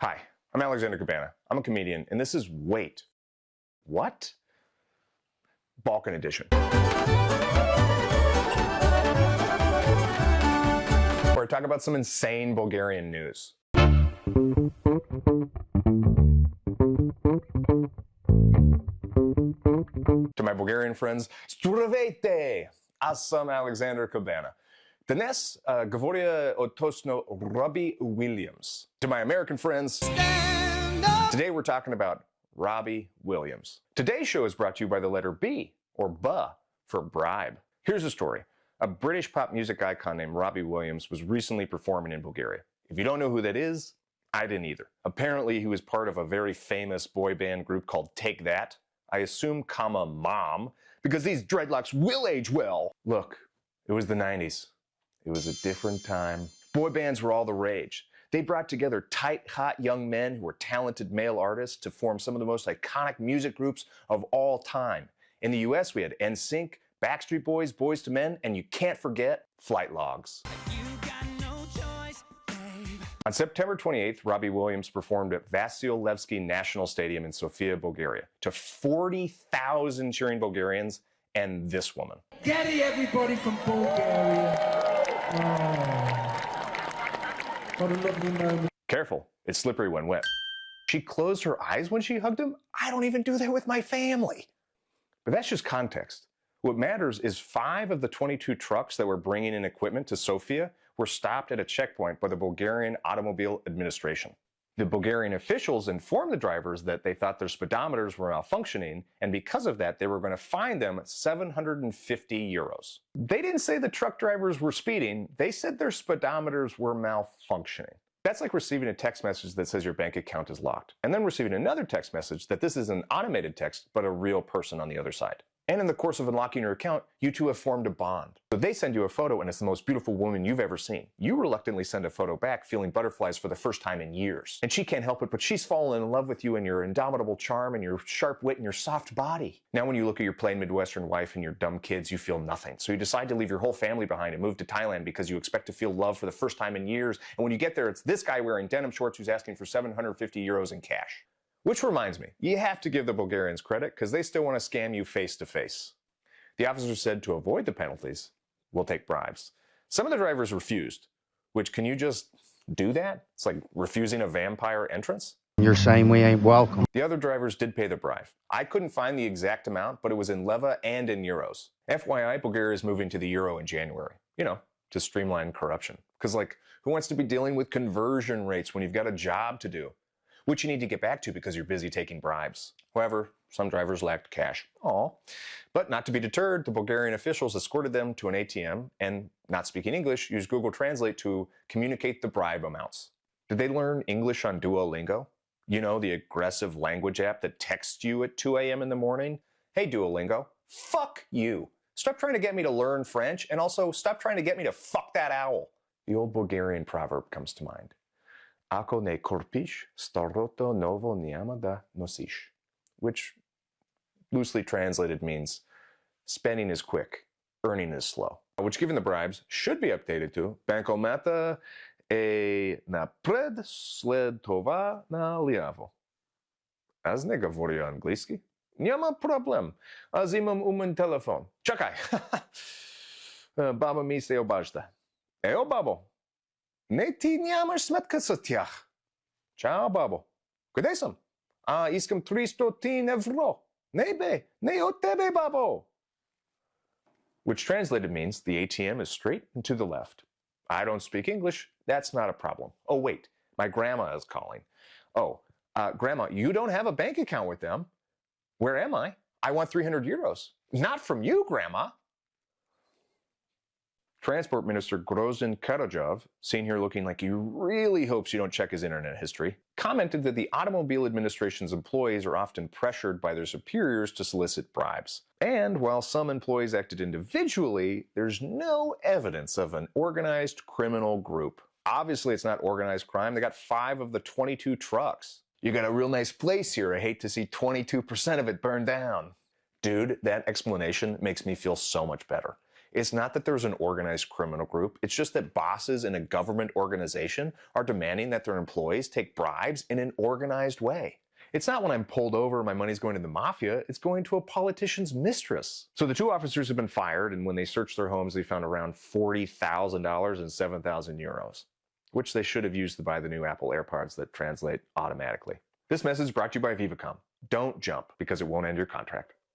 Hi, I'm Alexander Cabana. I'm a comedian, and this is Wait. What? Balkan Edition. Where I talk about some insane Bulgarian news. To my Bulgarian friends, Здравейте! Аз съм Alexander Cabana. Dnes говоря относно Robbie Williams. To my American friends, today we're talking about Robbie Williams. Today's show is brought to you by the letter B, or B, for bribe. Here's the story. A British pop music icon named Robbie Williams was recently performing in Bulgaria. If you don't know who that is, I didn't either. Apparently he was part of a very famous boy band group called Take That. I assume, mom, because these dreadlocks will age well. Look, it was the 90s. It was a different time. Boy bands were all the rage. They brought together tight, hot young men who were talented male artists to form some of the most iconic music groups of all time. In the US, we had NSYNC, Backstreet Boys, Boyz II Men, and you can't forget Flight Logs. On September 28th, Robbie Williams performed at Vasilevsky National Stadium in Sofia, Bulgaria, to 40,000 cheering Bulgarians and this woman. Getty, everybody from Bulgaria. Oh, what a lovely moment. Careful, it's slippery when wet. She closed her eyes when she hugged him? I don't even do that with my family. But that's just context. What matters is 5 of the 22 trucks that were bringing in equipment to Sofia were stopped at a checkpoint by the Bulgarian Automobile Administration. The Bulgarian officials informed the drivers that they thought their speedometers were malfunctioning, and because of that, they were going to fine them 750 euros. They didn't say the truck drivers were speeding, they said their speedometers were malfunctioning. That's like receiving a text message that says your bank account is locked, and then receiving another text message that this is an automated text, but a real person on the other side. And in the course of unlocking your account, you two have formed a bond. So they send you a photo and it's the most beautiful woman you've ever seen. You reluctantly send a photo back feeling butterflies for the first time in years. And she can't help it, but she's fallen in love with you and your indomitable charm and your sharp wit and your soft body. Now when you look at your plain Midwestern wife and your dumb kids, you feel nothing. So you decide to leave your whole family behind and move to Thailand because you expect to feel love for the first time in years. And when you get there, it's this guy wearing denim shorts who's asking for 750 euros in cash. Which reminds me, you have to give the Bulgarians credit because they still want to scam you face to face. The officer said to avoid the penalties, we'll take bribes. Some of the drivers refused, which can you just do that? It's like refusing a vampire entrance. You're saying we ain't welcome. The other drivers did pay the bribe. I couldn't find the exact amount, but it was in leva and in euros. FYI, Bulgaria is moving to the euro in January, to streamline corruption. Because who wants to be dealing with conversion rates when you've got a job to do? Which you need to get back to because you're busy taking bribes. However, some drivers lacked cash. Aw. But not to be deterred, the Bulgarian officials escorted them to an ATM and, not speaking English, used Google Translate to communicate the bribe amounts. Did they learn English on Duolingo? You know, the aggressive language app that texts you at 2 a.m. in the morning? Hey, Duolingo, fuck you. Stop trying to get me to learn French, and also stop trying to get me to fuck that owl. The old Bulgarian proverb comes to mind. Ako ne korpiš, staroto novo няма da nosiš, which loosely translated means spending is quick, earning is slow. Which, given the bribes, should be updated to bankomata e napred sled това наляво. Аз не говоря английски. Няма проблем. Аз имам умен телефон. Чакай. Баба ми се обажда. Ео, бабо. Не, ти нямаш сметка за тях. Чао, бабо. Къде съм? Искам 300 евро. Не бе, не от тебе, бабо. Which translated means the ATM is straight and to the left. I don't speak English. That's not a problem. Oh, wait, my grandma is calling. Oh, grandma, you don't have a bank account with them. Where am I? I want 300 euros. Not from you, grandma. Transport Minister Grozin Karajov, seen here looking like he really hopes you don't check his internet history, commented that the Automobile Administration's employees are often pressured by their superiors to solicit bribes. And while some employees acted individually, there's no evidence of an organized criminal group. Obviously, it's not organized crime. They got 5 of the 22 trucks. You got a real nice place here. I hate to see 22% of it burned down. Dude, that explanation makes me feel so much better. It's not that there's an organized criminal group. It's just that bosses in a government organization are demanding that their employees take bribes in an organized way. It's not when I'm pulled over, my money's going to the mafia, it's going to a politician's mistress. So the two officers have been fired, and when they searched their homes, they found around $40,000 and 7,000 euros, which they should have used to buy the new Apple AirPods that translate automatically. This message brought to you by Vivacom. Don't jump because it won't end your contract.